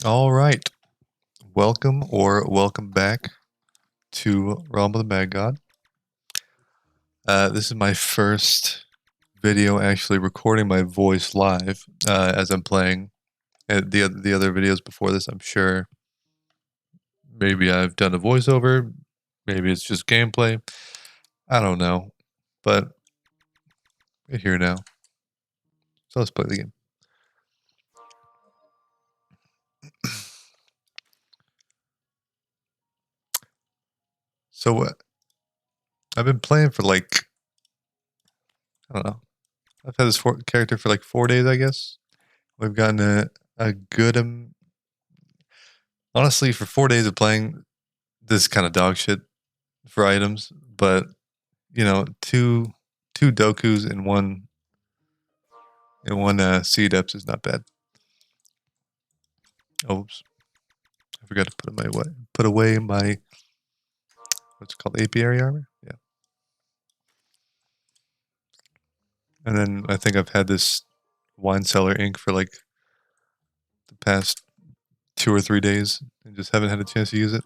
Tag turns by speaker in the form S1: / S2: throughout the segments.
S1: All right. Welcome back to Realm of the Mad God. This is my first video actually recording my voice live as I'm playing. The other videos before this, I'm sure maybe I've done a voiceover, maybe it's just gameplay. I don't know, but we're here now. So let's play the game. So I've been playing for I don't know. I've had this character for 4 days, I guess. We've gotten a good honestly, for 4 days of playing, this is kind of dog shit for items, but you know, two Dokus and one Sea Depths is not bad. Oops, I forgot to put away my what's it called, apiary armor. Yeah, and then I think I've had this wine cellar ink for the past 2 or 3 days and just haven't had a chance to use it.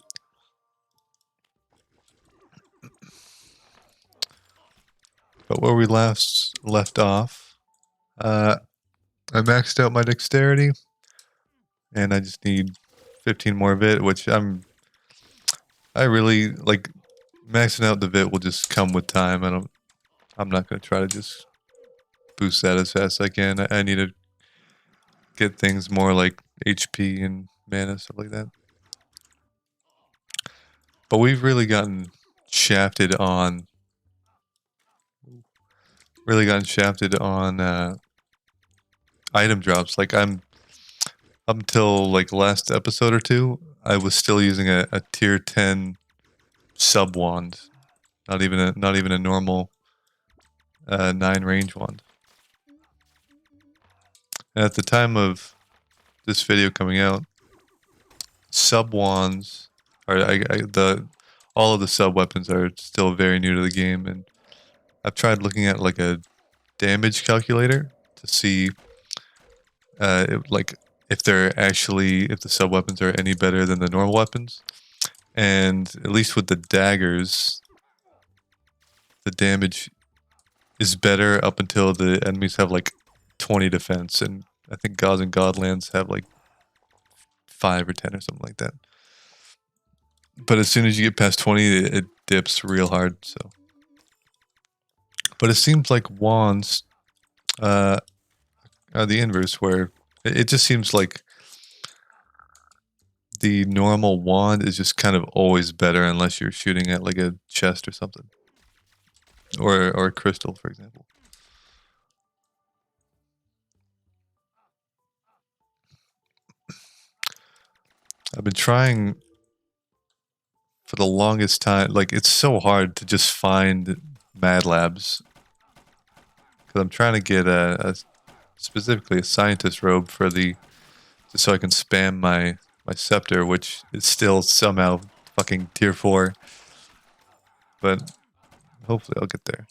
S1: But where we left off, I maxed out my dexterity, and I just need 15 more of it, which I really like. Maxing out the vit will just come with time. I'm not gonna try to just boost that as fast as I can. I need to get things more like HP and mana, stuff like that. But we've really gotten shafted on item drops. Like I'm up until last episode or two, I was still using a tier 10 sub wand. Not even a normal 9 range wand. And at the time of this video coming out, sub wands are all of the sub weapons are still very new to the game, and I've tried looking at a damage calculator to see if the sub weapons are any better than the normal weapons. And at least with the daggers, the damage is better up until the enemies have 20 defense, and I think Gods and Godlands have 5 or 10 or something like that. But as soon as you get past 20, it dips real hard. So, but it seems like wands are the inverse, where it just seems like the normal wand is just kind of always better unless you're shooting at a chest or something, or a crystal, for example. I've been trying for the longest time. It's so hard to just find Mad Labs because I'm trying to get specifically a scientist robe for just so I can spam my scepter, which is still somehow fucking tier 4. But hopefully I'll get there.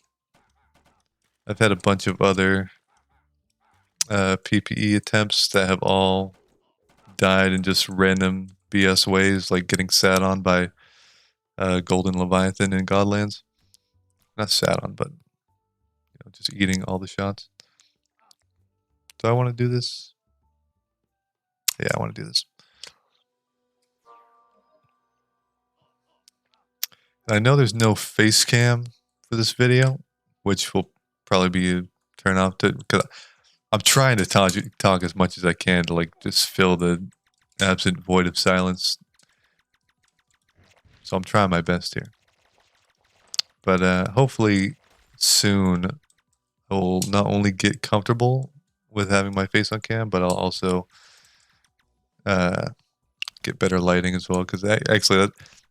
S1: I've had a bunch of other PPE attempts that have all died in just random BS ways, like getting sat on by Golden Leviathan in Godlands. Not sat on, but just eating all the shots. Do I want to do this? Yeah, I want to do this. I know there's no face cam for this video, which will probably be a turn off to, because I'm trying to talk as much as I can to just fill the absent void of silence. So I'm trying my best here. But hopefully soon I will not only get comfortable with having my face on cam, but I'll also get better lighting as well. Because actually,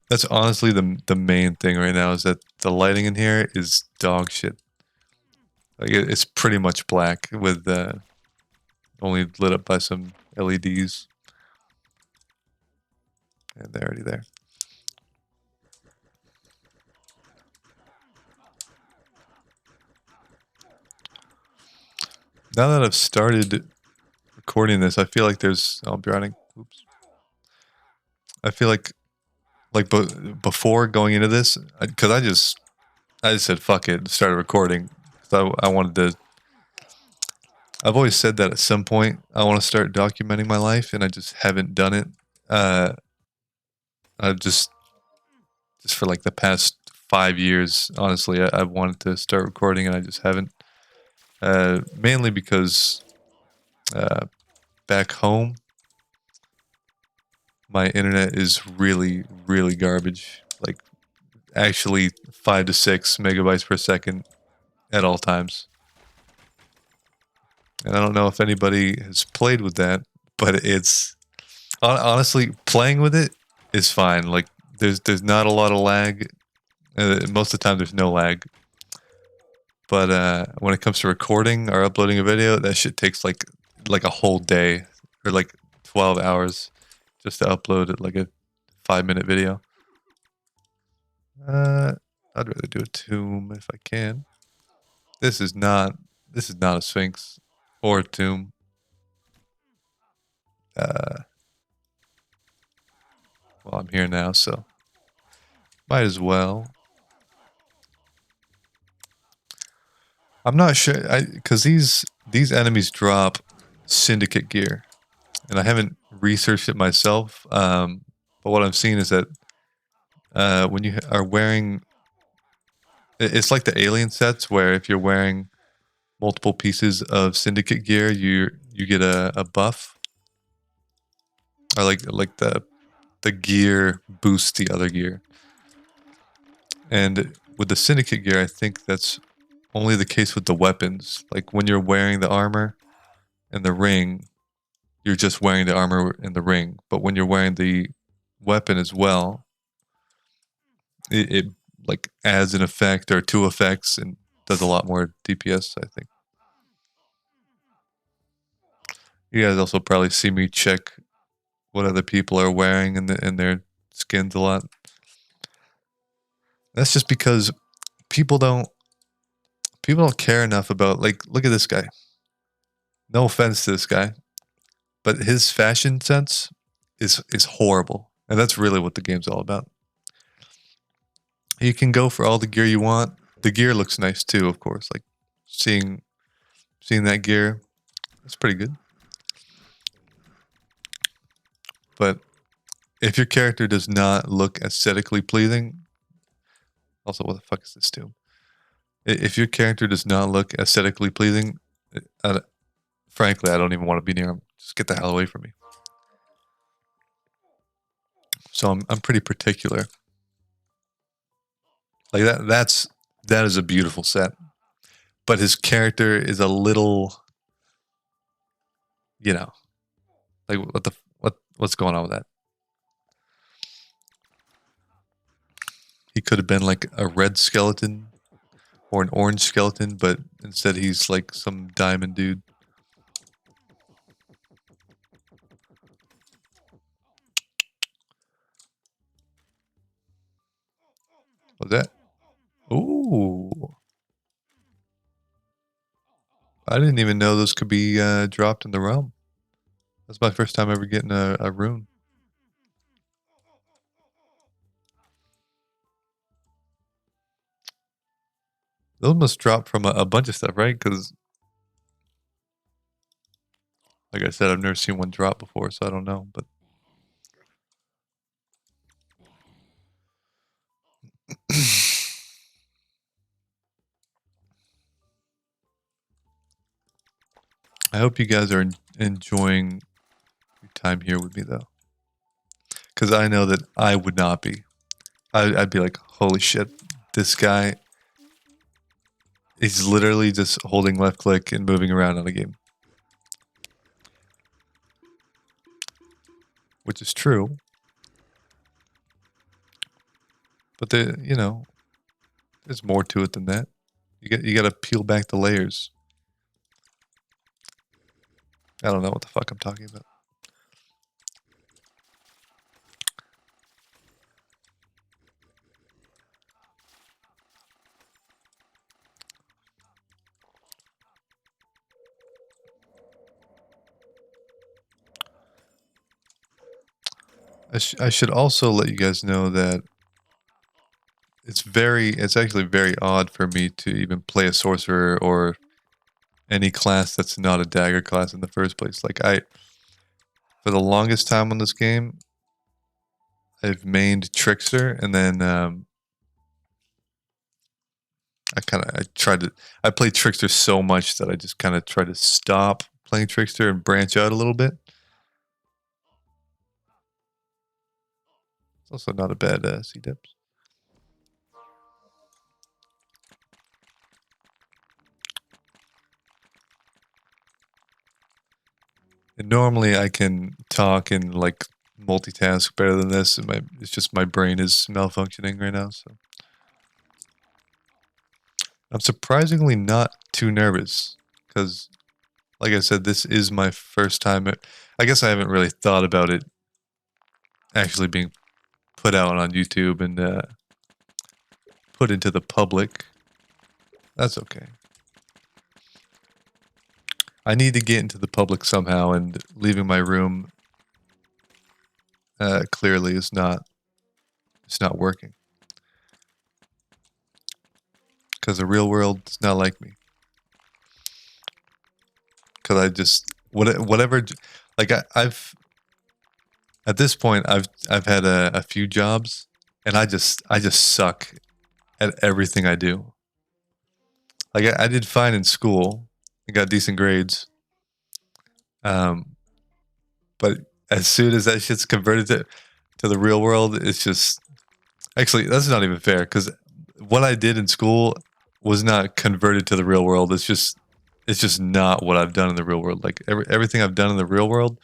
S1: that's honestly the main thing right now, is that the lighting in here is dog shit. It's pretty much black with only lit up by some LEDs, and they're already there. Now that I've started recording this, I feel like there's... Oh, I'm drowning. Oops. I feel like before going into this, because I just said fuck it and started recording. So I wanted to. I've always said that at some point I want to start documenting my life, and I just haven't done it. I've just for like the past 5 years, honestly, I've wanted to start recording, and I just haven't. Mainly because back home, my internet is really, really garbage. Like actually 5 to 6 megabytes per second at all times. And I don't know if anybody has played with that, but it's honestly playing with it is fine. Like there's not a lot of lag. Most of the time there's no lag. But when it comes to recording or uploading a video, that shit takes like a whole day or like 12 hours just to upload it, like a 5-minute video. I'd rather do a tomb if I can. This is not a sphinx or a tomb. Well, I'm here now, so might as well. I'm not sure, because these enemies drop syndicate gear, and I haven't researched it myself. But what I'm seeing is that when you are wearing, it's like the alien sets where if you're wearing multiple pieces of syndicate gear, you get a buff, or like the gear boosts the other gear. And with the syndicate gear, I think that's only the case with the weapons. Like when you're wearing the armor and the ring, you're just wearing the armor and the ring. But when you're wearing the weapon as well, it like adds an effect or two effects and does a lot more DPS, I think. You guys also probably see me check what other people are wearing in their skins a lot. That's just because people don't care enough about, like, look at this guy. No offense to this guy, but his fashion sense is horrible. And that's really what the game's all about. You can go for all the gear you want. The gear looks nice too, of course. Like seeing that gear, it's pretty good. But if your character does not look aesthetically pleasing, also, what the fuck is this tomb? If your character does not look aesthetically pleasing, frankly, I don't even want to be near him. Just get the hell away from me. So I'm pretty particular. Like that is a beautiful set, but his character is a little, you know, like what's going on with that? He could have been like a red skeleton or an orange skeleton, but instead he's like some diamond dude. What's that? Ooh. I didn't even know those could be dropped in the realm. That's my first time ever getting a rune. Those must drop from a bunch of stuff, right? Because, like I said, I've never seen one drop before, so I don't know. But I hope you guys are enjoying your time here with me, though. Because I know that I would not be. I'd be like, holy shit, this guy is literally just holding left click and moving around on a game. Which is true. But there's more to it than that. You got to peel back the layers. I don't know what the fuck I'm talking about. I should also let you guys know that it's actually very odd for me to even play a sorcerer or any class that's not a dagger class in the first place. Like for the longest time on this game, I've mained trickster, and then I played trickster so much that I just kind of tried to stop playing trickster and branch out a little bit. It's also not a bad C-dips. And normally I can talk and like multitask better than this. And it's just my brain is malfunctioning right now. So I'm surprisingly not too nervous because, like I said, this is my first time. I guess I haven't really thought about it actually being put out on YouTube and put into the public. That's okay. I need to get into the public somehow, and leaving my room clearly is not working. Because the real world is not like me. Because I just whatever, like I've at this point I've had a few jobs, and I just suck at everything I do. Like I did fine in school, I got decent grades, but as soon as that shit's converted to the real world, it's just actually that's not even fair because what I did in school was not converted to the real world. It's just not what I've done in the real world. Like everything I've done in the real world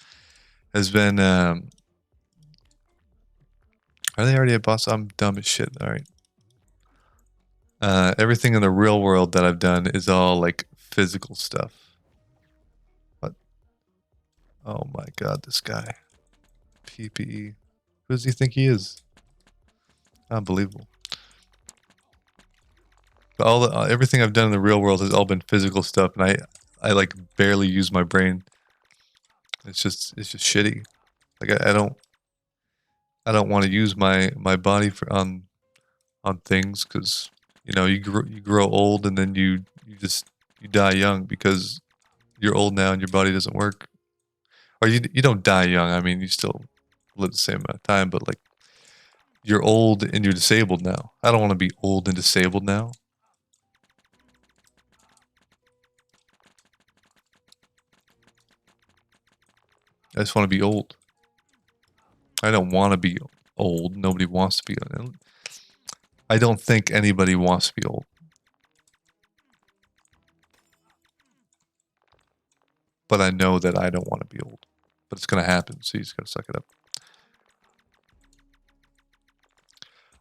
S1: has been. Are they already at boss? I'm dumb as shit. All right. Everything in the real world that I've done is all like physical stuff. What? Oh my god, this guy. PPE. Who does he think he is? Unbelievable. But everything I've done in the real world has all been physical stuff, and I like barely use my brain. It's just shitty. Like I don't want to use my body on things because you grow old and then you die young because you're old now and your body doesn't work, or you don't die young. I mean, you still live the same amount of time, but like you're old and you're disabled now. I don't want to be old and disabled now. I just want to be old. I don't want to be old. Nobody wants to be old. I don't think anybody wants to be old. But I know that I don't want to be old. But it's going to happen, so you just got to suck it up.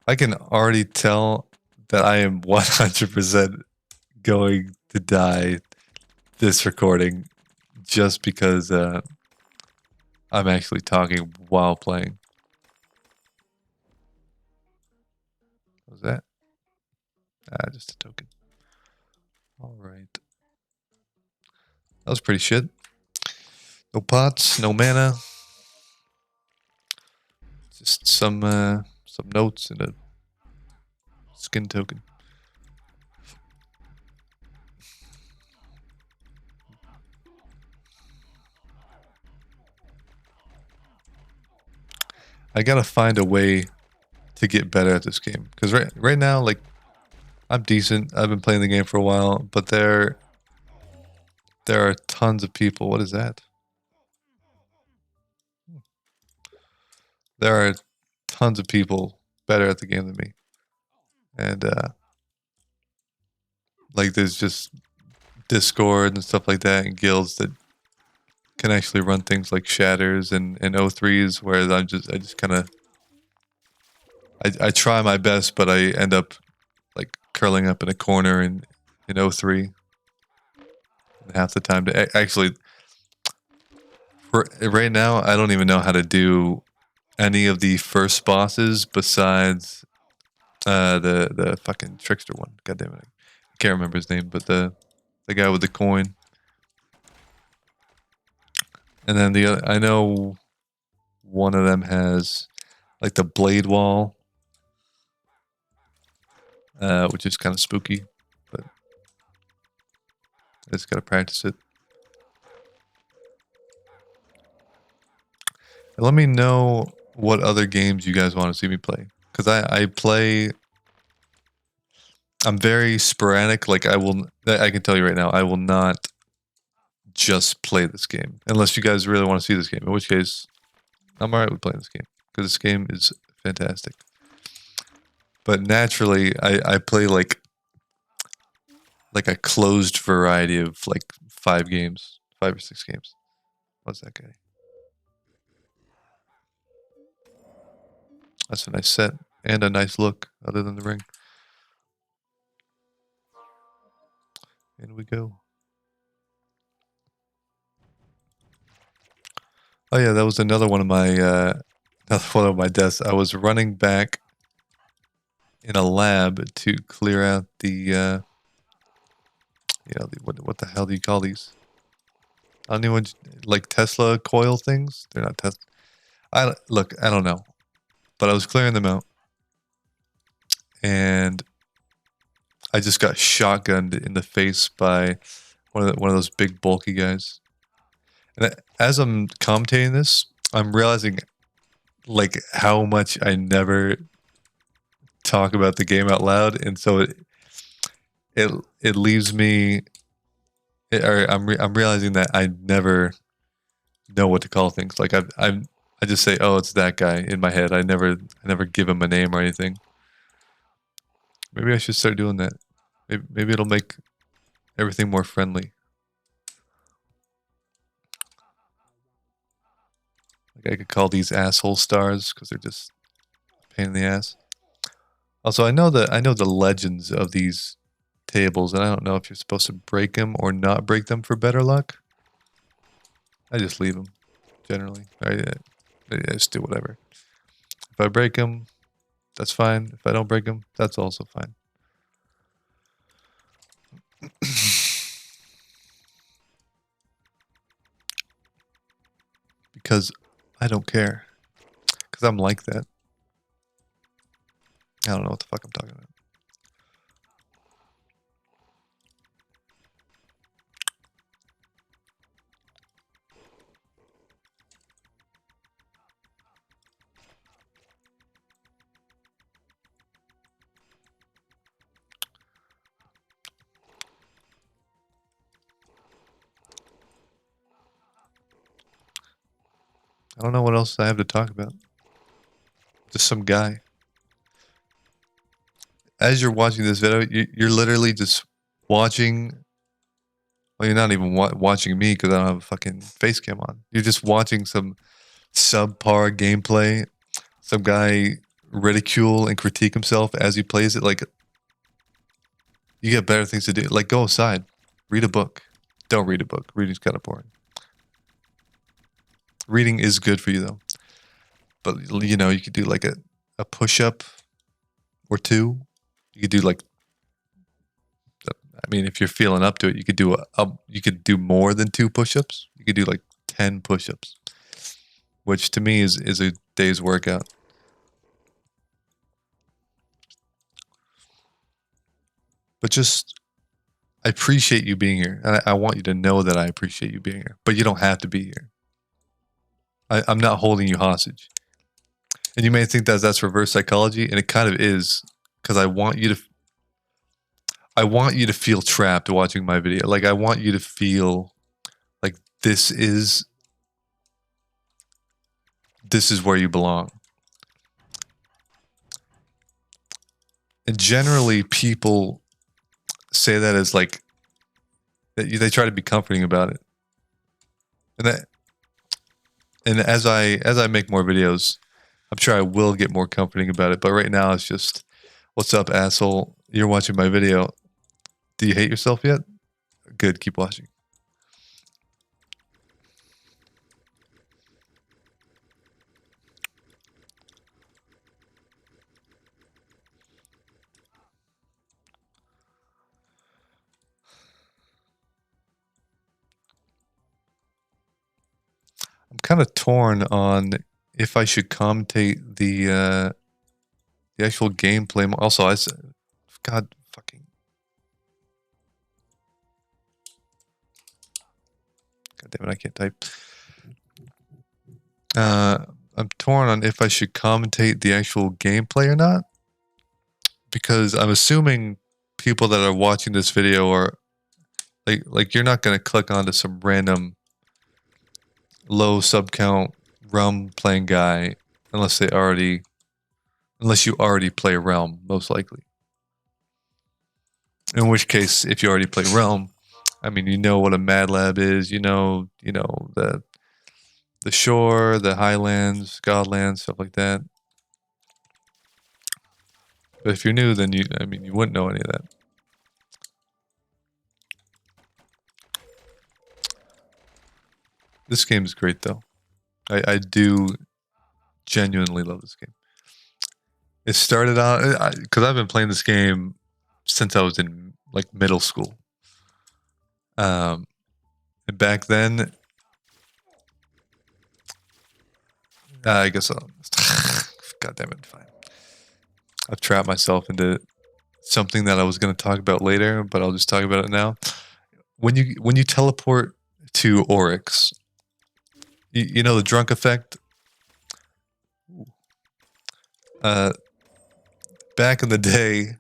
S1: I can already tell that I am 100% going to die this recording just because I'm actually talking while playing. What was that? Just a token. All right. That was pretty shit. No pots, no mana. Just some notes and a skin token. I gotta find a way to get better at this game because right now, like, I'm decent. I've been playing the game for a while, but there are tons of people. What is that? There are tons of people better at the game than me, and like there's just Discord and stuff like that, and guilds that can actually run things like shatters and O3s, whereas I just kind of I try my best, but I end up like curling up in a corner in O3 half the time. To actually, right now, I don't even know how to do any of the first bosses besides the fucking trickster one. God damn it, I can't remember his name, but the guy with the coin. And then I know one of them has like the blade wall, which is kind of spooky, but I just gotta practice it. And let me know what other games you guys want to see me play, because I play. I'm very sporadic. Like I can tell you right now, I will not just play this game unless you guys really want to see this game. In which case, I'm alright with playing this game because this game is fantastic. But naturally, I play like a closed variety of like 5 or 6 games. What's that guy? That's a nice set and a nice look, other than the ring. In we go. Oh yeah, that was another one of my deaths. I was running back in a lab to clear out the what the hell do you call these? I don't even like Tesla coil things. They're not Tesla. I don't know, but I was clearing them out, and I just got shotgunned in the face by one of those big bulky guys. And as I'm commentating this, I'm realizing like how much I never talk about the game out loud, and so it leaves me. I'm realizing that I never know what to call things. Like I just say, oh, it's that guy in my head. I never give him a name or anything. Maybe I should start doing that. Maybe it'll make everything more friendly. Like I could call these asshole stars because they're just a pain in the ass. Also, I know the legends of these tables, and I don't know if you're supposed to break them or not break them for better luck. I just leave them, generally. I just do whatever. If I break them, that's fine. If I don't break them, that's also fine. Because I don't care. Because I'm like that. I don't know what the fuck I'm talking about. I don't know what else I have to talk about. Just some guy. As you're watching this video, you're literally just watching. Well, you're not even watching me because I don't have a fucking face cam on. You're just watching some subpar gameplay. Some guy ridicule and critique himself as he plays it. Like, you get better things to do. Like, go outside, read a book. Don't read a book. Reading's kind of boring. Reading is good for you though. But you know, you could do like a push-up or 2. You could do like, I mean, if you're feeling up to it, you could do more than 2 push-ups. You could do like 10 push-ups, which to me is a day's workout. But just, I appreciate you being here. And I want you to know that I appreciate you being here. But you don't have to be here. I'm not holding you hostage. And you may think that that's reverse psychology, and it kind of is, because I want you to feel trapped watching my video. Like, I want you to feel like this is where you belong. And generally people say that as like, they try to be comforting about it. And as I make more videos, I'm sure I will get more comforting about it. But right now it's just, what's up, asshole? You're watching my video. Do you hate yourself yet? Good, keep watching. I'm kind of torn on if I should commentate the actual gameplay. Also, I said, God fucking. God damn it, I can't type. I'm torn on if I should commentate the actual gameplay or not, because I'm assuming people that are watching this video are like you're not gonna click onto some random low sub count Realm playing guy unless you already play Realm, most likely. In which case, if you already play Realm, I mean, you know what a Mad Lab is. You know the shore, the highlands, Godlands, stuff like that. But if you're new, then you wouldn't know any of that. This game is great, though. I do genuinely love this game. It started out because I've been playing this game since I was in like middle school. And back then, I guess God damn it, fine. I've trapped myself into something that I was going to talk about later, but I'll just talk about it now. When you teleport to Oryx, you know the drunk effect. Back in the day,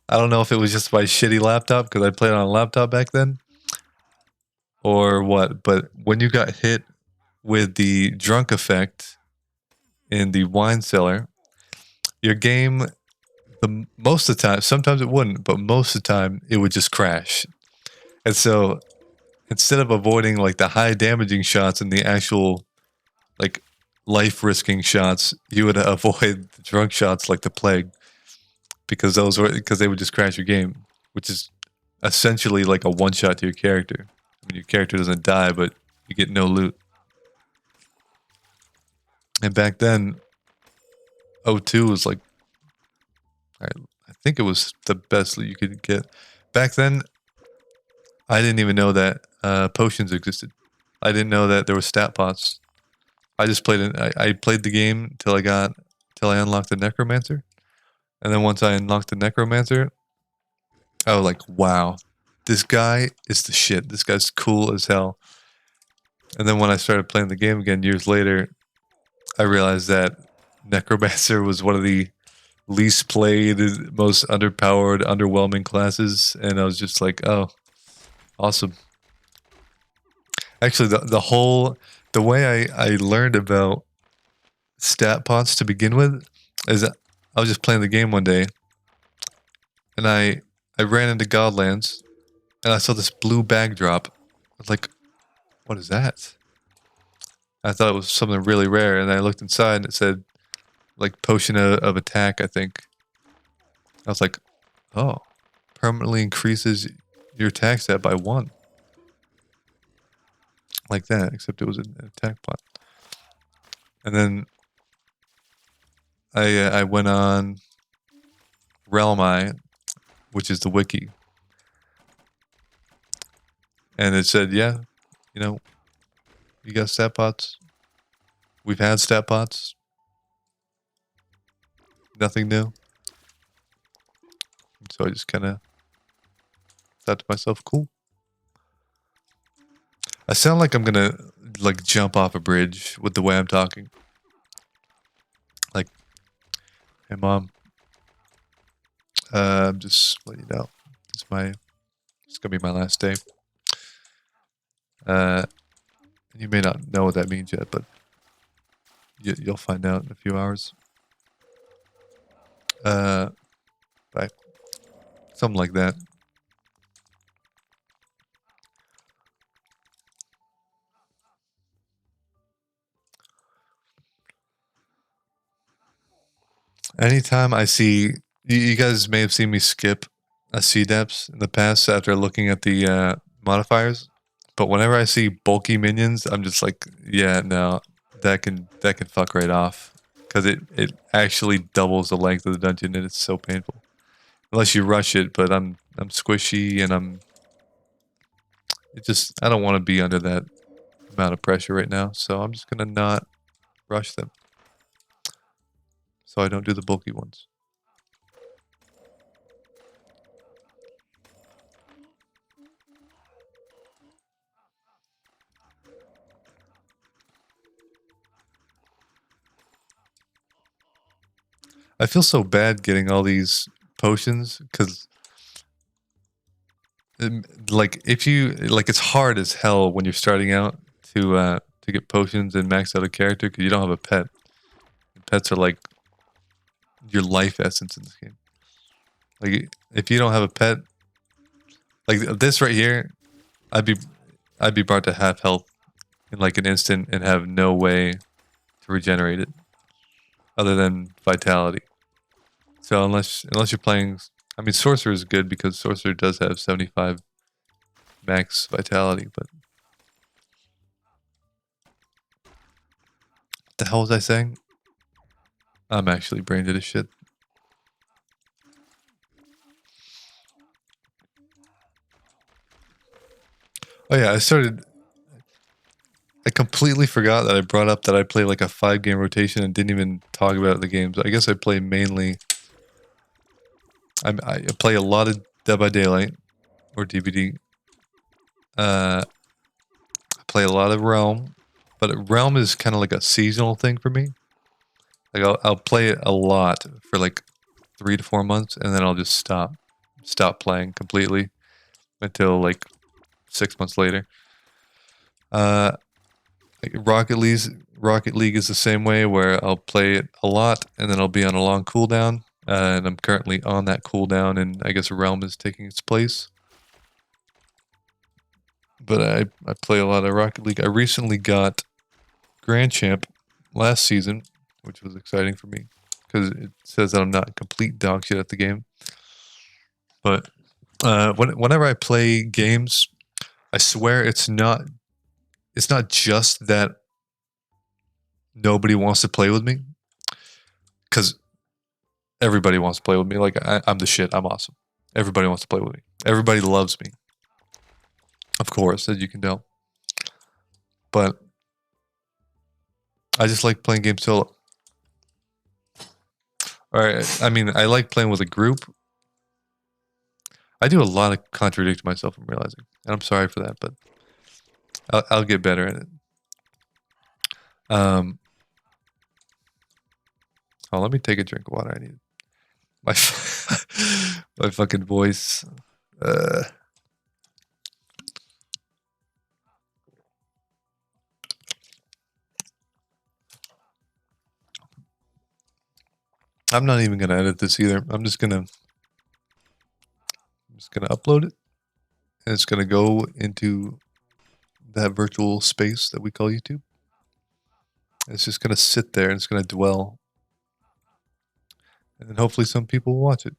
S1: I don't know if it was just my shitty laptop because I played on a laptop back then, or what. But when you got hit with the drunk effect in the wine cellar, your game, most of the time, sometimes it wouldn't, but most of the time it would just crash. And so instead of avoiding like the high damaging shots and the actual like life risking shots, you would avoid the drunk shots like the plague, because they would just crash your game, which is essentially like a one shot to your character. I mean, your character doesn't die, but you get no loot. And back then, O2 was like, I think it was the best loot you could get. Back then, I didn't even know that potions existed. I didn't know that there were stat pots. I just played it. I played the game till I unlocked the Necromancer, and then once I unlocked the Necromancer, I was like, "Wow, this guy is the shit. This guy's cool as hell." And then when I started playing the game again years later, I realized that Necromancer was one of the least played, most underpowered, underwhelming classes, and I was just like, "Oh, awesome." Actually, the way I learned about stat pots to begin with is that I was just playing the game one day, and I ran into Godlands, and I saw this blue bag drop. I was like, "What is that?" I thought it was something really rare, and I looked inside, and it said like potion of attack, I think. I was like, "Oh, permanently increases your attack stat by 1." Like that, except it was an attack pot. And then I went on Realmi, which is the wiki, and it said, "Yeah, you got stat pots. We've had stat pots. Nothing new." So I just kind of thought to myself, "Cool." I sound like I'm gonna like jump off a bridge with the way I'm talking. Like, "Hey mom, I'm just letting you know, it's gonna be my last day. You may not know what that means yet, but you'll find out in a few hours. Bye." Something like that. Anytime I see, you guys may have seen me skip a C-Depths in the past after looking at the modifiers, but whenever I see bulky minions, I'm just like, yeah, no, that can fuck right off, because it actually doubles the length of the dungeon, and it's so painful. Unless you rush it, but I'm squishy, and I don't want to be under that amount of pressure right now, so I'm just gonna not rush them. So I don't do the bulky ones. I feel so bad getting all these potions because, like, if you like, it's hard as hell when you're starting out to get potions and max out a character because you don't have a pet. Pets are like your life essence in this game. Like, if you don't have a pet, like this right here, I'd be brought to half health in like an instant and have no way to regenerate it other than vitality. So unless you're playing, I mean, Sorcerer is good because Sorcerer does have 75 max vitality, but what the hell was I saying? I'm actually brain dead as shit. Oh yeah, I completely forgot that I brought up that I play like a 5-game rotation and didn't even talk about the games. I guess I play mainly. I play a lot of Dead by Daylight or DVD. I play a lot of Realm, but Realm is kind of like a seasonal thing for me. Like I'll play it a lot for like 3 to 4 months, and then I'll just stop playing completely until like 6 months later. Like Rocket League is the same way, where I'll play it a lot and then I'll be on a long cooldown, and I'm currently on that cooldown, and I guess Realm is taking its place. But I play a lot of Rocket League. I recently got Grand Champ last season, which was exciting for me because it says that I'm not complete dog shit at the game. But whenever I play games, I swear it's not just that nobody wants to play with me, because everybody wants to play with me. Like I'm the shit. I'm awesome. Everybody wants to play with me. Everybody loves me. Of course, as you can tell. But I just like playing games solo. I mean, I like playing with a group. I do a lot of contradicting myself, I'm realizing. And I'm sorry for that, but I'll get better at it. Oh, let me take a drink of water. I need my my fucking voice. I'm not even gonna edit this either. I'm just gonna upload it, and it's gonna go into that virtual space that we call YouTube. It's just gonna sit there and it's gonna dwell, and then hopefully some people will watch it.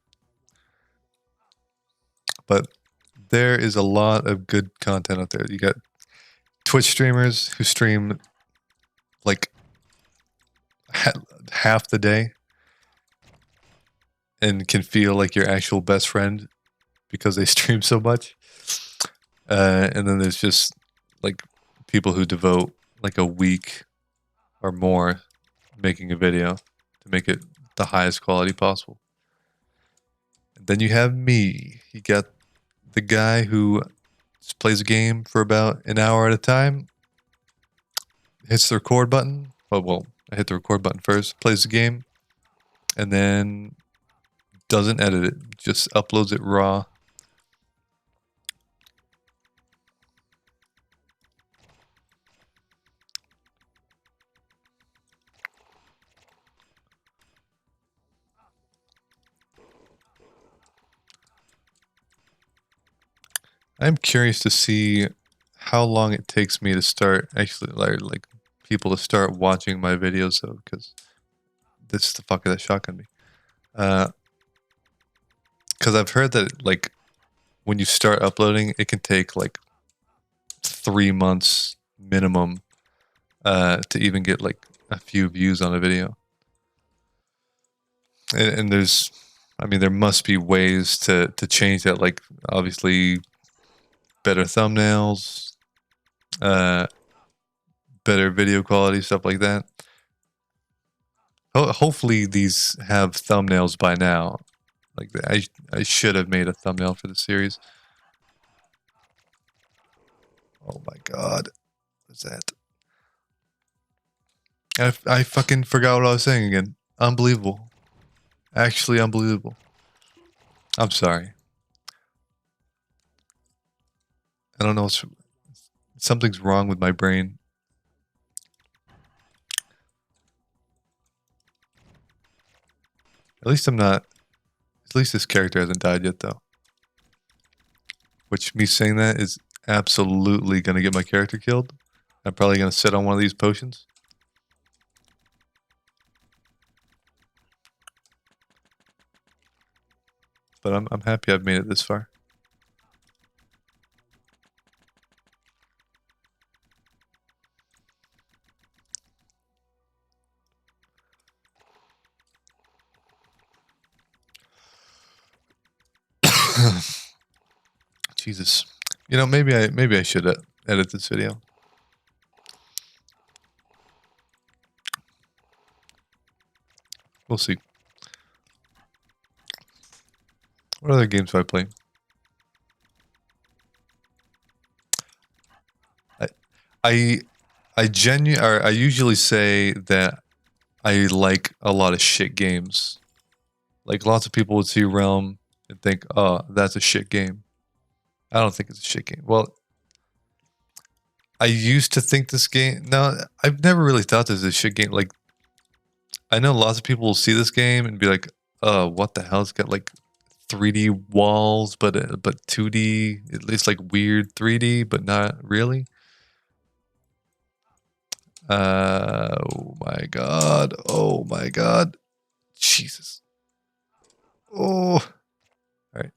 S1: But there is a lot of good content out there. You got Twitch streamers who stream like half the day and can feel like your actual best friend because they stream so much. And then there's just like people who devote like a week or more making a video to make it the highest quality possible. And then you have me. You got the guy who just plays a game for about an hour at a time, hits the record button. Well, I hit the record button first, plays the game, and then doesn't edit it, just uploads it raw. I'm curious to see how long it takes me to start actually like people to start watching my videos though, because this is the fucker that shotgunned me. Because I've heard that like when you start uploading, it can take like 3 months minimum to even get like a few views on a video. And there's, I mean, there must be ways to change that. Like obviously, better thumbnails, better video quality, stuff like that. Hopefully these have thumbnails by now. Like I should have made a thumbnail for the series. Oh my god. What's that? I fucking forgot what I was saying again. Unbelievable. Actually unbelievable. I'm sorry. I don't know. Something's wrong with my brain. At least I'm not. At least this character hasn't died yet, though. Which, me saying that is absolutely going to get my character killed. I'm probably going to sit on one of these potions. But I'm happy I've made it this far. Jesus. You know, maybe I should edit this video. We'll see. What other games do I play? I usually say that I like a lot of shit games. Like lots of people would see Realm and think, "Oh, that's a shit game." I don't think it's a shit game. Well, I used to think this game. No, I've never really thought this is a shit game. Like, I know lots of people will see this game and be like, "Oh, what the hell? It's got like 3D walls, but 2D. At least like weird 3D, but not really." Oh my god! Oh my god! Jesus! Oh, all right.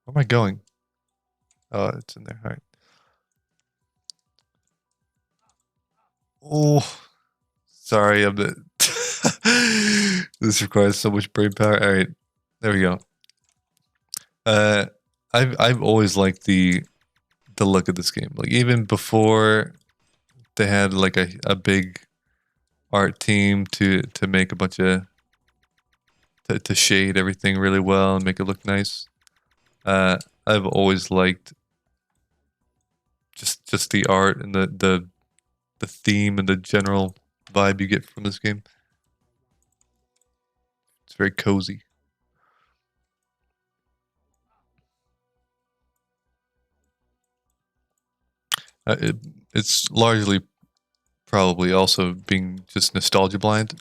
S1: Where am I going? Oh, it's in there. All right. Oh, sorry. I'm the. This requires so much brain power. All right, there we go. I've always liked the look of this game. Like even before they had like a big art team to make a bunch of to shade everything really well and make it look nice. I've always liked just the art and the theme and the general vibe you get from this game. It's very cozy. It's largely probably also being just nostalgia blind.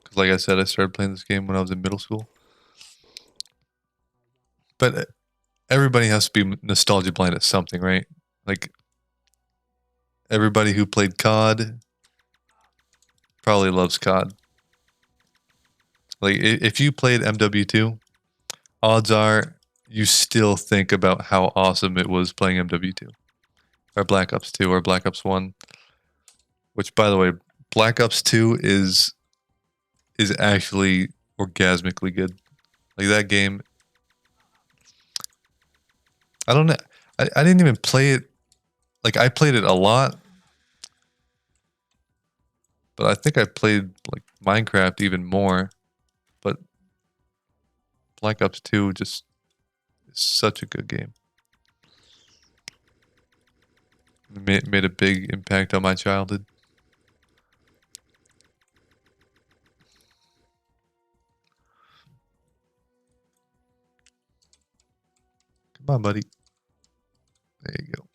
S1: Because like I said, I started playing this game when I was in middle school. But everybody has to be nostalgia blind at something, right? Like everybody who played COD probably loves COD. Like if you played MW2, odds are you still think about how awesome it was playing MW2 or Black Ops 2 or Black Ops 1. Which, by the way, Black Ops 2 is actually orgasmically good. Like that game, I don't know. I didn't even play it. Like I played it a lot, but I think I played like Minecraft even more. But Black Ops 2 just is such a good game. Made a big impact on my childhood. Come on, buddy. There you go.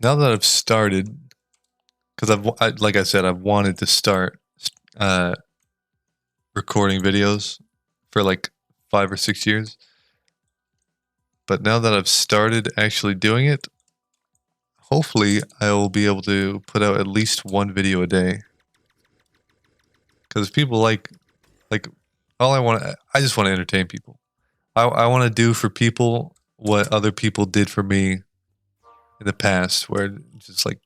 S1: Now that I've started, because like I said, I've wanted to start recording videos for like 5 or 6 years. But now that I've started actually doing it, hopefully I will be able to put out at least one video a day. Because people like I just want to entertain people. I want to do for people what other people did for me in the past, where just like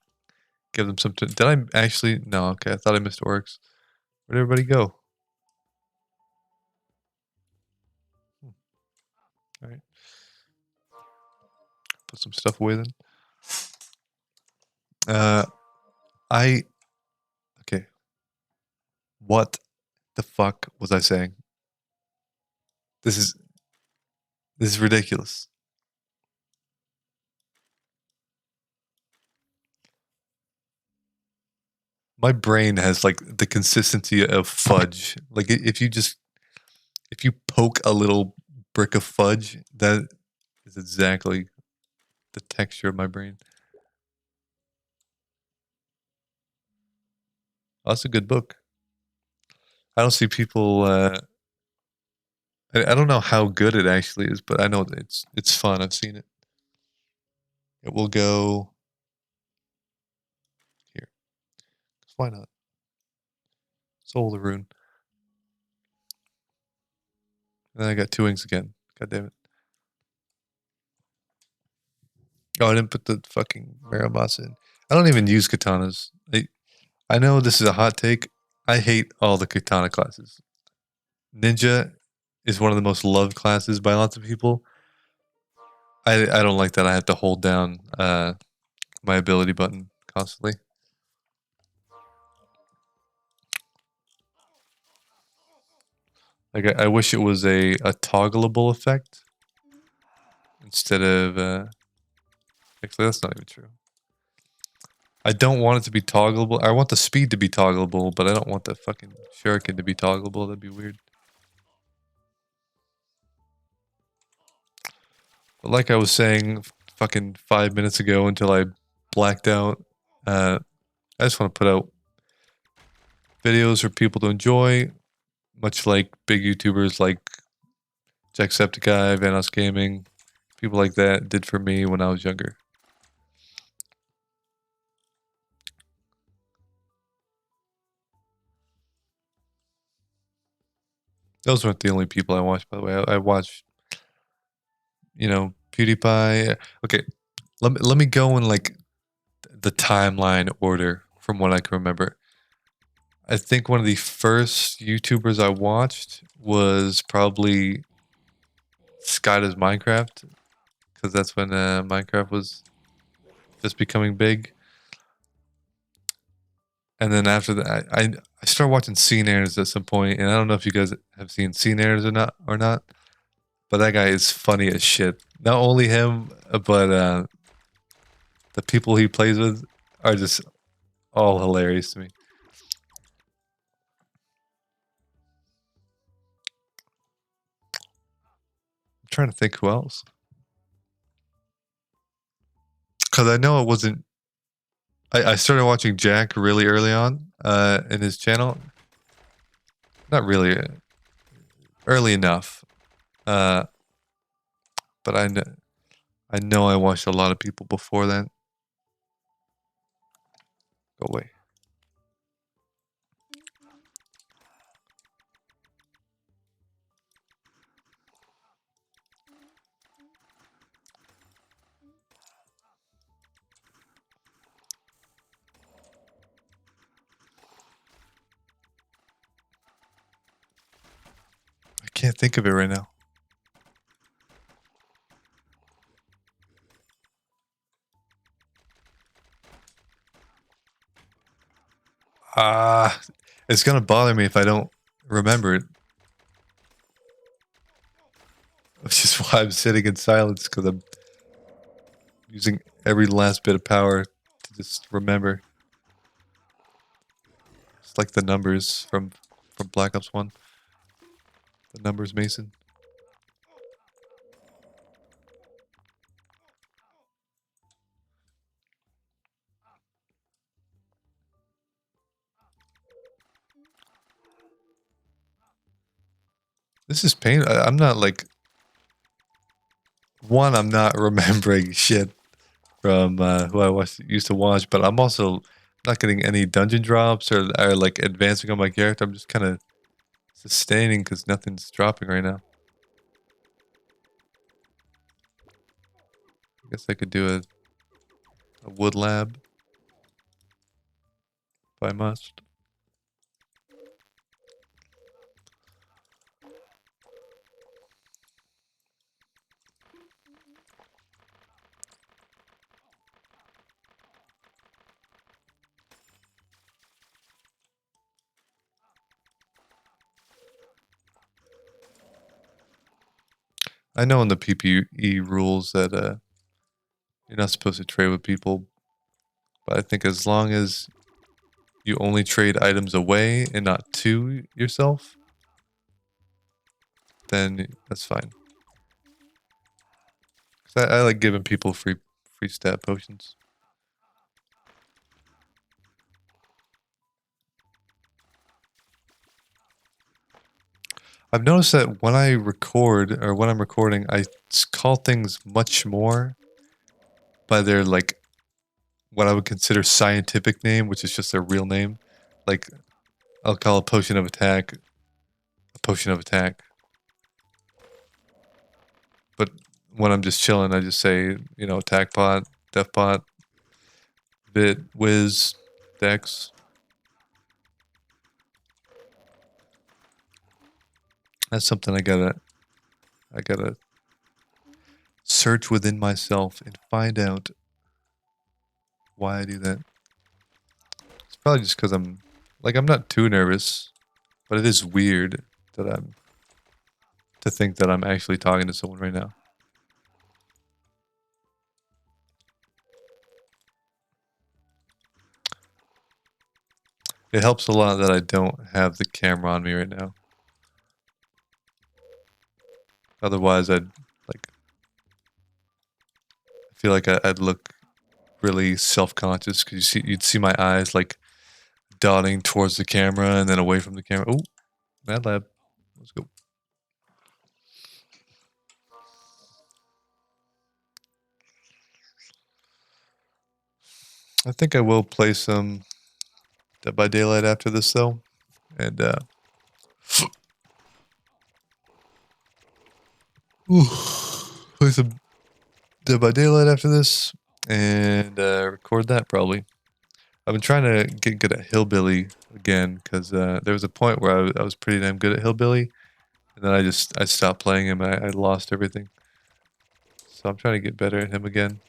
S1: give them some. Did I actually? No, okay. I thought I missed Orcs. Where'd everybody go? All right. Put some stuff away then. Okay. What the fuck was I saying? This is ridiculous. My brain has like the consistency of fudge. Like if you poke a little brick of fudge, that is exactly the texture of my brain. Oh, that's a good book. I don't see people. I don't know how good it actually is, but I know it's fun. I've seen it. It will go here. Why not? Soul of the Rune. And then I got 2 wings again. God damn it. Oh, I didn't put the fucking Maramasa in. I don't even use katanas. I know this is a hot take. I hate all the katana classes. Ninja is one of the most loved classes by lots of people. I don't like that I have to hold down my ability button constantly. Like I wish it was a toggleable effect instead of actually that's not even true. I don't want it to be toggleable. I want the speed to be toggleable, but I don't want the fucking shuriken to be toggleable. That'd be weird. But like I was saying fucking 5 minutes ago until I blacked out, I just want to put out videos for people to enjoy, much like big YouTubers like Jacksepticeye, Vanos Gaming, people like that did for me when I was younger. Those weren't the only people I watched, by the way. I watched, PewDiePie. Okay, let me go in like the timeline order from what I can remember. I think one of the first YouTubers I watched was probably Sky Does Minecraft, because that's when Minecraft was just becoming big. And then after that, I started watching Scene Airs at some point, and I don't know if you guys have seen Scene Airs or not, but that guy is funny as shit. Not only him, but the people he plays with are just all hilarious to me. I'm trying to think who else, because I know it wasn't. I started watching Jack really early on in his channel. Not really early enough, uh, but I know I watched a lot of people before then. Go away. I can't think of it right now. It's gonna bother me if I don't remember it. Which is why I'm sitting in silence, because I'm using every last bit of power to just remember. It's like the numbers from Black Ops 1. The numbers, Mason. This is pain. I'm not like I'm not remembering shit from who used to watch, but I'm also not getting any dungeon drops or like advancing on my character. I'm just kind of sustaining because nothing's dropping right now. I guess I could do a wood lab if I must. I know in the PPE rules that you're not supposed to trade with people, but I think as long as you only trade items away and not to yourself, then that's fine. 'Cause I like giving people free stat potions. I've noticed that when I record or when I'm recording, I call things much more by their like what I would consider scientific name, which is just their real name. Like I'll call a potion of attack a potion of attack. But when I'm just chilling, I just say, attack pot, def pot, bit, whiz, dex. That's something I gotta search within myself and find out why I do that. It's probably just because I'm not too nervous, but it is weird that to think that I'm actually talking to someone right now. It helps a lot that I don't have the camera on me right now. Otherwise, I feel like I'd look really self-conscious because you'd see my eyes like dotting towards the camera and then away from the camera. Oh, Mad Lab. Let's go. I think I will play some Dead by Daylight after this though. And play some Dead by Daylight after this and record that probably. I've been trying to get good at Hillbilly again because there was a point where I was pretty damn good at Hillbilly, and then I stopped playing him. I lost everything, so I'm trying to get better at him again.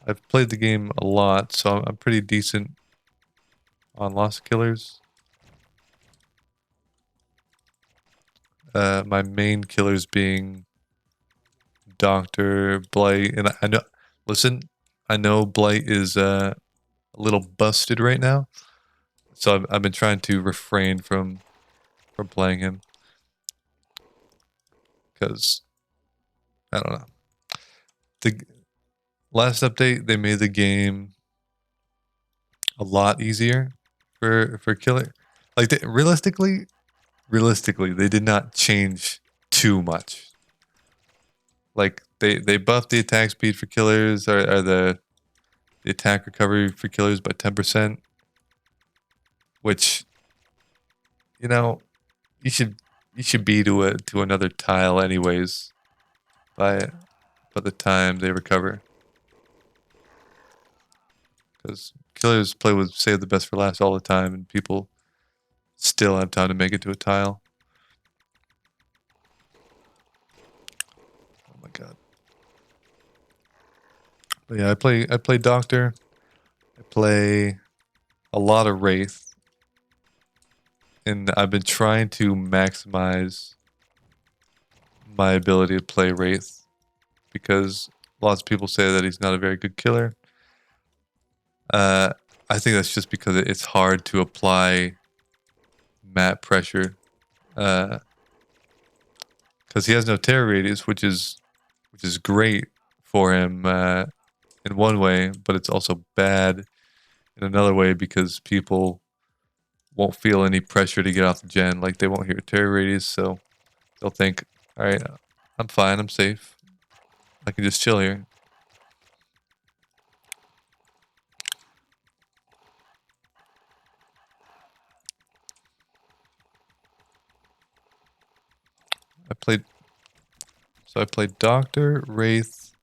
S1: I've played the game a lot, so I'm pretty decent on Lost Killers. My main killers being Doctor Blight, and I know. Listen, I know Blight is a little busted right now, so I've been trying to refrain from playing him because I don't know. The last update they made the game a lot easier for killer. Like realistically, they did not change too much. Like they buffed the attack speed for killers or the attack recovery for killers by 10%, which you know you should be to another tile anyways by the time they recover. Because killers play with save the best for last all the time, and people still have time to make it to a tile. Oh my god. But yeah, I play Doctor. I play a lot of Wraith. And I've been trying to maximize my ability to play Wraith because lots of people say that he's not a very good killer. I think that's just because it's hard to apply map pressure. Because he has no terror radius, which is great for him in one way, but it's also bad in another way because people won't feel any pressure to get off the gen. Like they won't hear terror radius, so they'll think, "All right, I'm fine. I'm safe. I can just chill here." I played Doctor, Wraith,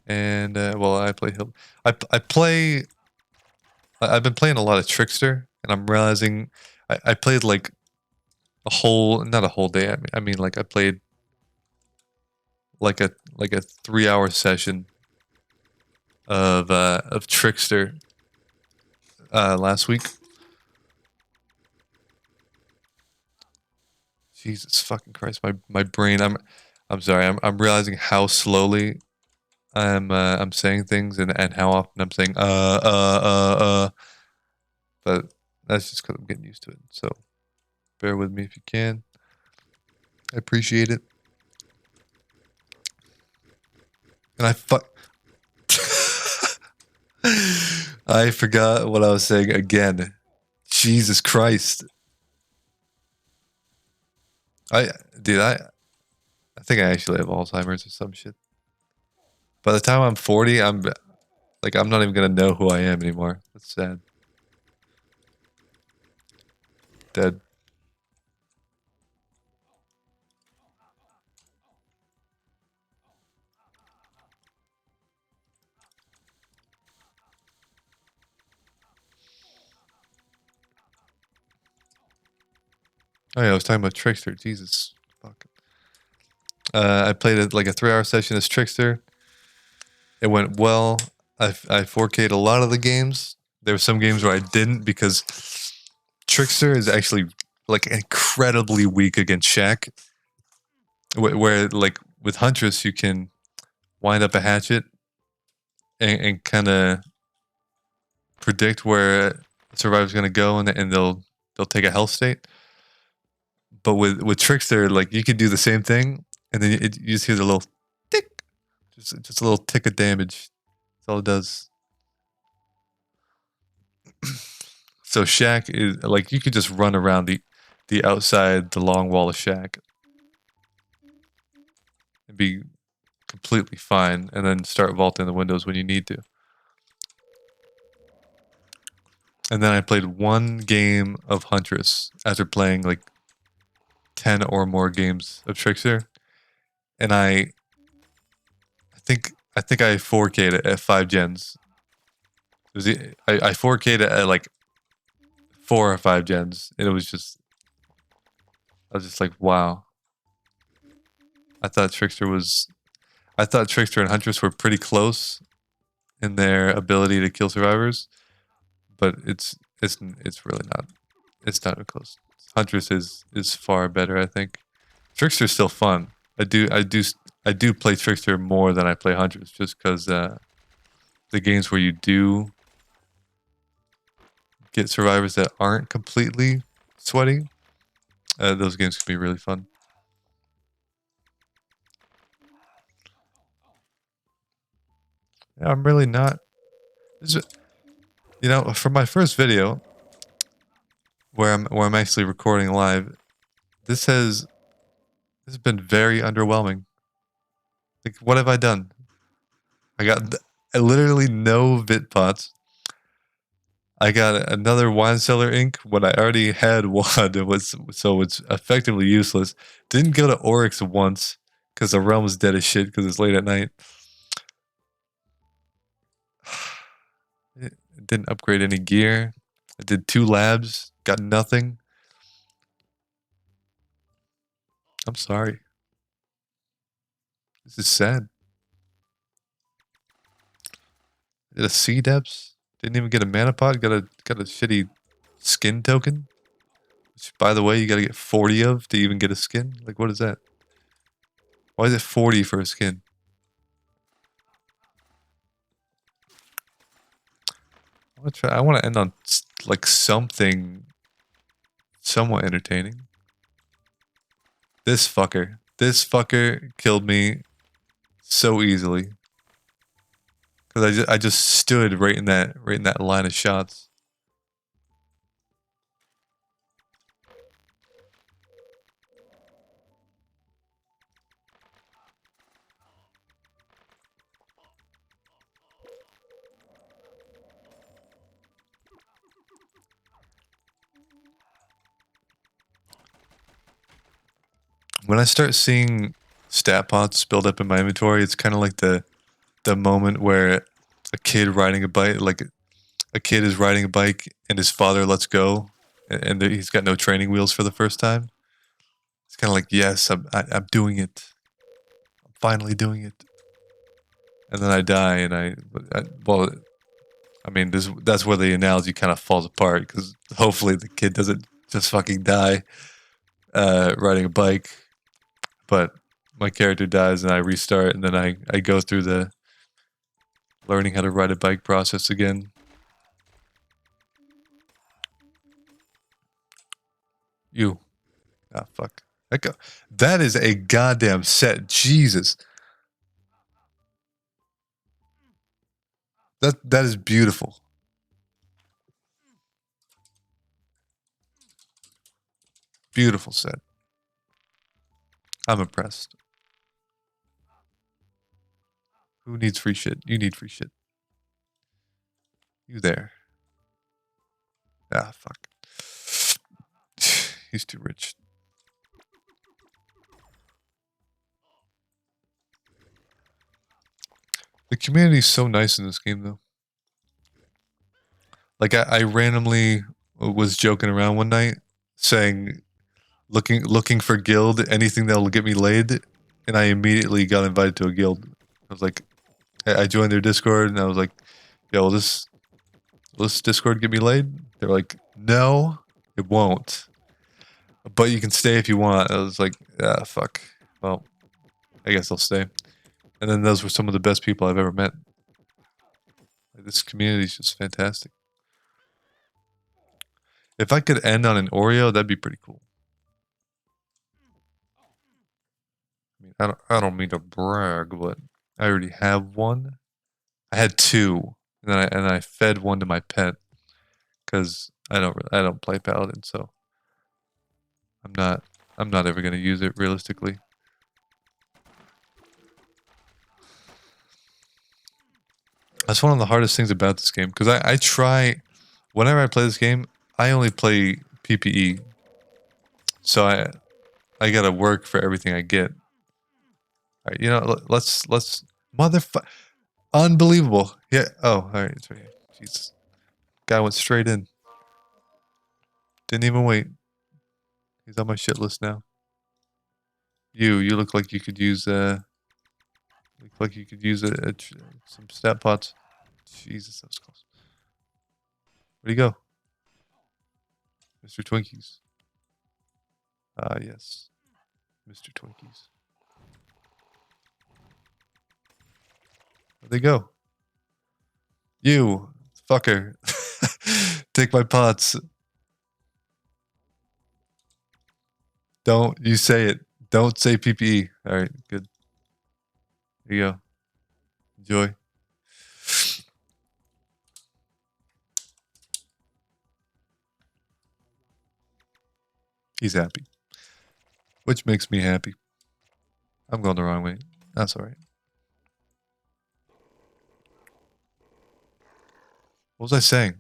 S1: and well, I play Hill. I play. I've been playing a lot of Trickster, and I'm realizing I played like not a whole day. I mean like I played like a 3-hour session of Trickster last week. Jesus fucking Christ, my brain. I'm sorry. I'm realizing how slowly I'm saying things and how often I'm saying but that's just because I'm getting used to it. So bear with me if you can. I appreciate it. And I forgot what I was saying again. Jesus Christ. I think I actually have Alzheimer's or some shit. By the time I'm 40, I'm not even gonna know who I am anymore. That's sad. Dead. Oh yeah, I was talking about Trickster. Jesus. Fuck. I played like a 3-hour session as Trickster. It went well. I 4K'd a lot of the games. There were some games where I didn't because Trickster is actually like incredibly weak against Shaq. Where like with Huntress you can wind up a hatchet and kind of predict where the survivor's going to go and they'll take a health state. But with Trickster, like you can do the same thing and then you just hear the little tick, just a little tick of damage. That's all it does. So Shaq is like you could just run around the outside, the long wall of Shaq and be completely fine, and then start vaulting the windows when you need to. And then I played one game of Huntress after playing like 10 or more games of Trickster, and I think I 4K'd it at 5 gens. I 4K'd it at like 4 or 5 gens, and I was just like, wow. I thought Trickster and Huntress were pretty close in their ability to kill survivors, but it's really not. It's not even close. Huntress is far better, I think. Trickster's still fun. I do play Trickster more than I play Huntress, just because the games where you do get survivors that aren't completely sweaty, those games can be really fun. Yeah, I'm really not. You know, for my first video, where I'm actually recording live, this has been very underwhelming. Like, what have I done? I got literally no Vitpots. I got another wine cellar ink when I already had one. So it's effectively useless. Didn't go to Oryx once because the realm was dead as shit because it's late at night. It didn't upgrade any gear. I did 2 labs, got nothing. I'm sorry. This is sad. I did a C depths. Didn't even get a mana pot. Got a shitty skin token. Which, by the way, you gotta get 40 of to even get a skin. Like, what is that? Why is it 40 for a skin? I want to end on like something somewhat entertaining. This fucker killed me so easily because I just stood right in that line of shots. When I start seeing stat pots build up in my inventory, it's kind of like the moment where a kid riding a bike, like a kid is riding a bike and his father lets go, and he's got no training wheels for the first time. It's kind of like, yes, I'm doing it. I'm finally doing it. And then I die, and well, I mean, that's where the analogy kind of falls apart because hopefully the kid doesn't just fucking die. riding a bike, but my character dies and I restart, and then I go through the learning how to ride a bike process again. You. Ah, fuck. That is a goddamn set. Jesus. That is beautiful. Beautiful set. I'm impressed. Who needs free shit? You need free shit. You there. Ah, fuck. He's too rich. The community's so nice in this game, though. Like, I randomly was joking around one night, saying, looking for guild, anything that'll get me laid, and I immediately got invited to a guild. I was like, I joined their Discord, and I was like, yo, will this Discord get me laid? They're like, no, it won't. But you can stay if you want. I was like, ah, fuck. Well, I guess I'll stay. And then those were some of the best people I've ever met. Like, this community is just fantastic. If I could end on an Oreo, that'd be pretty cool. I mean, I don't mean to brag, but I already have one. I had two, and then I fed one to my pet because I don't play Paladin, so I'm not ever gonna use it realistically. That's one of the hardest things about this game, because I try, whenever I play this game, I only play PPE, so I gotta work for everything I get. All right, you know, let's motherfucker, unbelievable. Yeah. Oh, all right, it's right here. Jesus, guy went straight in. Didn't even wait. He's on my shit list now. You look like you could use some stat pots. Jesus, that was close. Where'd he go? Mr. Twinkies. Ah, yes. Mr. Twinkies. Where'd they go? You, fucker. Take my pots. Don't you say it. Don't say PPE. All right, good. Here you go. Enjoy. He's happy. Which makes me happy. I'm going the wrong way. That's all right. What was I saying?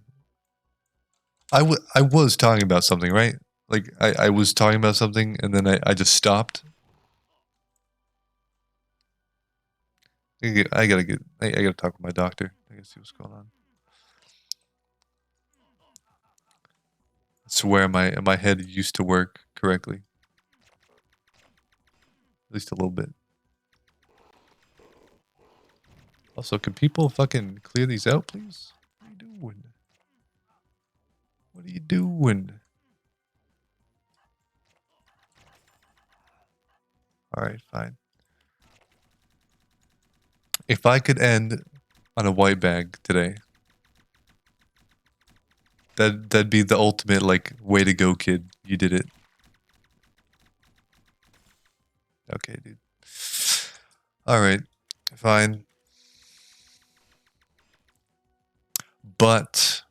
S1: I was talking about something, right? Like, I was talking about something, and then I just stopped. I gotta talk with my doctor. I gotta see what's going on. I swear my head used to work correctly. At least a little bit. Also, can people fucking clear these out, please? What are you doing? What are you doing? Alright, fine. If I could end on a white bag today, that'd be the ultimate, like, way to go, kid. You did it. Okay, dude. Alright, fine. But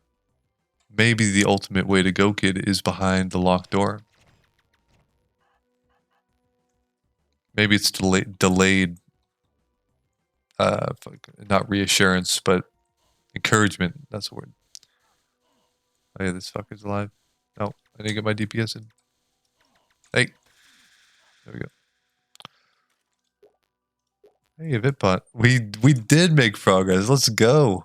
S1: maybe the ultimate way to go, kid, is behind the locked door. Maybe it's delayed, not reassurance, but encouragement. That's the word. Oh yeah, this fucker's alive. No, I didn't get my DPS in. Hey, there we go. Hey, Vitbot. We did make progress. Let's go.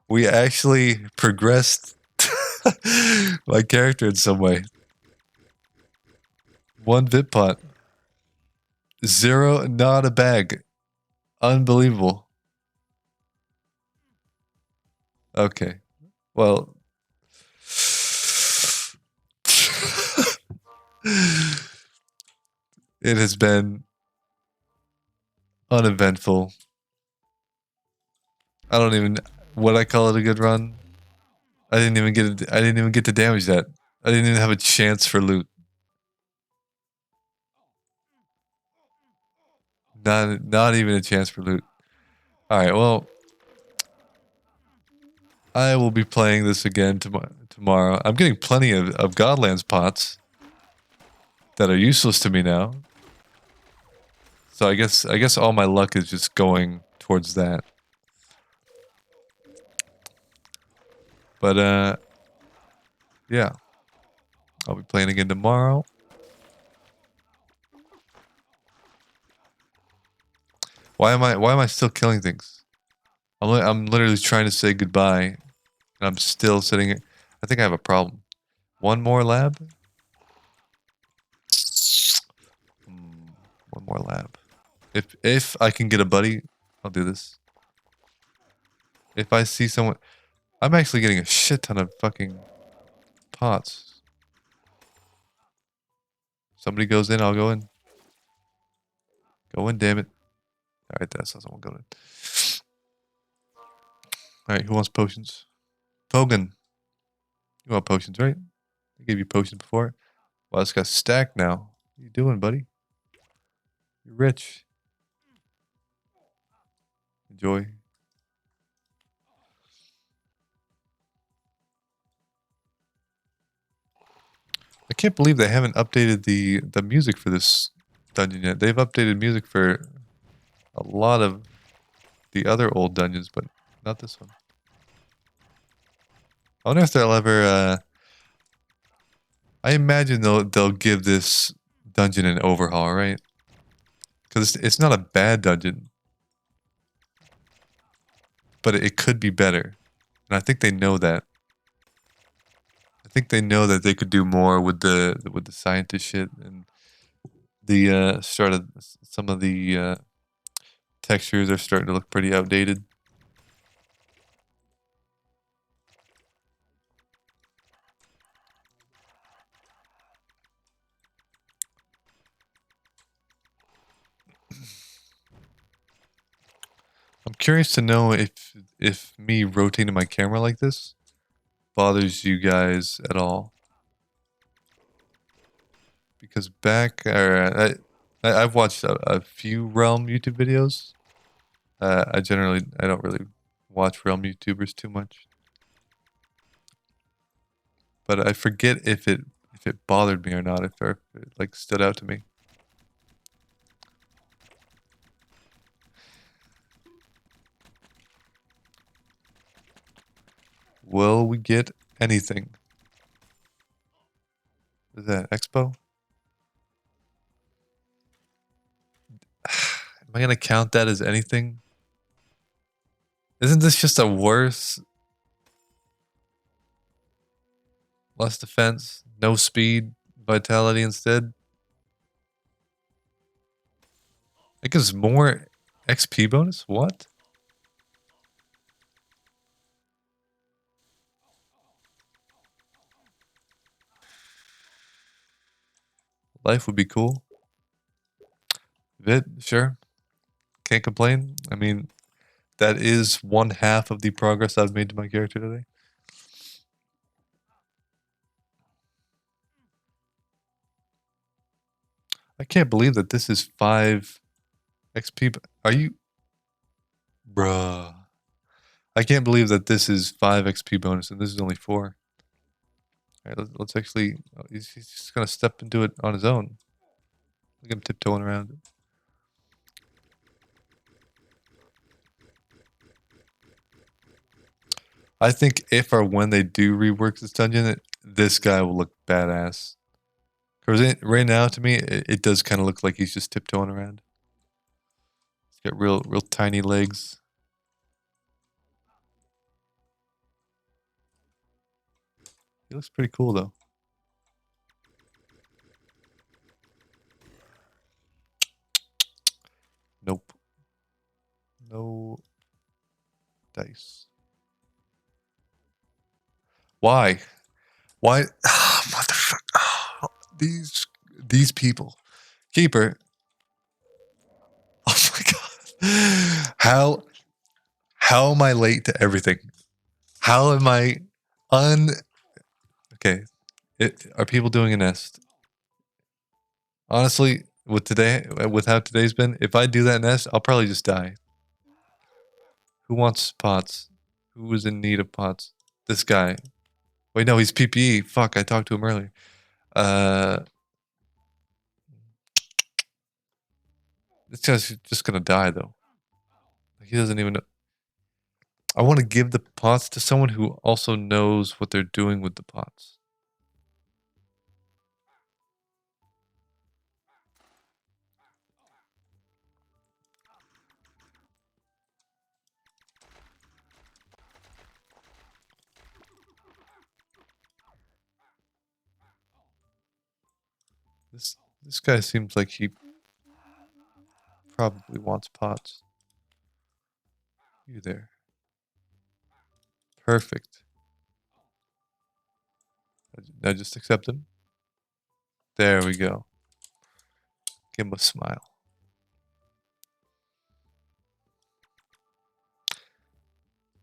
S1: We actually progressed my character in some way. 1 Vitpot. 0, not a bag. Unbelievable. Okay. Well. It has been uneventful. I don't even would I call it a good run. I didn't even get to damage that. I didn't even have a chance for loot. Not even a chance for loot. All right, well, I will be playing this again tomorrow. I'm getting plenty of Godlands pots that are useless to me now. So I guess all my luck is just going towards that. But yeah. I'll be playing again tomorrow. Why am I still killing things? I'm literally trying to say goodbye, and I'm still sitting here. I think I have a problem. One more lab? One more lab. If I can get a buddy, I'll do this. If I see someone, I'm actually getting a shit ton of fucking pots. Somebody goes in, I'll go in. Go in, damn it. Alright, that's not someone going in. Alright, who wants potions? Pogan. You want potions, right? I gave you potions before. Well, it's got stacked now. What you doing, buddy? You're rich. Enjoy. I can't believe they haven't updated the music for this dungeon yet. They've updated music for a lot of the other old dungeons, but not this one. I wonder if they'll ever. I imagine they'll give this dungeon an overhaul, right? Because it's not a bad dungeon, but it could be better, and I think they know that. I think they know that they could do more with the scientist shit and the start of some of the textures are starting to look pretty outdated. I'm curious to know if me rotating my camera like this bothers you guys at all. Because I've watched a few Realm YouTube videos. I don't really watch Realm YouTubers too much. But I forget if it bothered me or not, if it like stood out to me. Will we get anything? Is that Expo? Am I gonna count that as anything? Isn't this just a worse? Less defense, no speed, vitality instead? It gives more XP bonus? What? Life would be cool. Vid, sure. Can't complain. I mean, that is one half of the progress I've made to my character today. I can't believe that this is 5 XP. Are you... Bruh. I can't believe that this is 5 XP bonus and this is only 4. Alright, let's actually... Oh, he's just gonna step into it on his own. Look at him tiptoeing around it. I think if or when they do rework this dungeon, this guy will look badass. Because right now, to me, it does kind of look like he's just tiptoeing around. He's got real tiny legs. He looks pretty cool, though. Nope. No dice. Why? Why? Motherfucker. These people. Keeper. Oh my god. How am I late to everything? How am I Okay. Are people doing a nest? Honestly, with how today's been, if I do that nest, I'll probably just die. Who wants pots? Who is in need of pots? This guy. Wait, no, he's PPE. Fuck, I talked to him earlier. This guy's just gonna die though. He doesn't even know. I want to give the pots to someone who also knows what they're doing with the pots. This guy seems like he probably wants pots. You there. Perfect. Now just accept him. There we go. Give him a smile.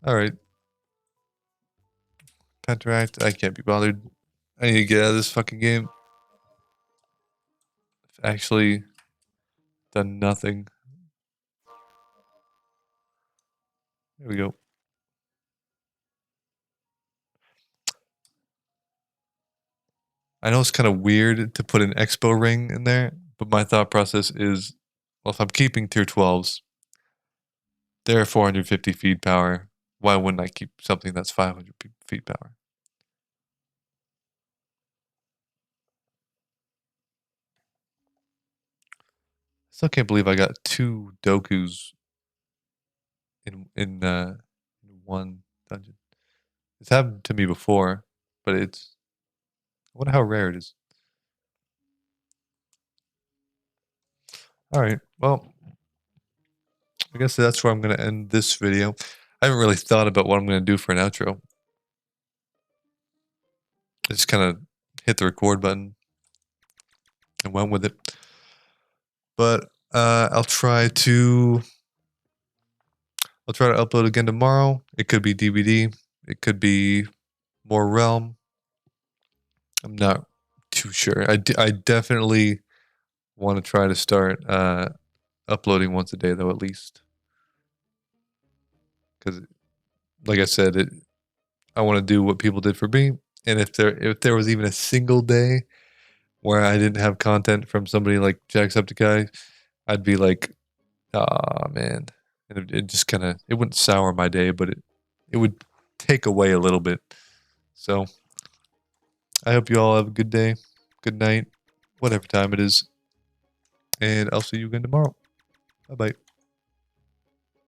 S1: Alright. Counteract. I can't be bothered. I need to get out of this fucking game. I've actually done nothing. There we go. I know it's kind of weird to put an expo ring in there, but my thought process is, well, if I'm keeping tier 12s, they're 450 feed power. Why wouldn't I keep something that's 500 feet power? Still can't believe I got 2 Dokus in one dungeon. It's happened to me before, but I wonder how rare it is. All right, well, I guess that's where I'm going to end this video. I haven't really thought about what I'm going to do for an outro. I just kind of hit the record button and went with it. But I'll try to upload again tomorrow. It could be DVD. It could be more Realm. I'm not too sure. I definitely want to try to start uploading once a day though, at least. Because, like I said, I want to do what people did for me. And if there was even a single day where I didn't have content from somebody like Jacksepticeye, I'd be like, ah, man. And it just kind of, it wouldn't sour my day, but it would take away a little bit. So I hope you all have a good day, good night, whatever time it is. And I'll see you again tomorrow. Bye-bye.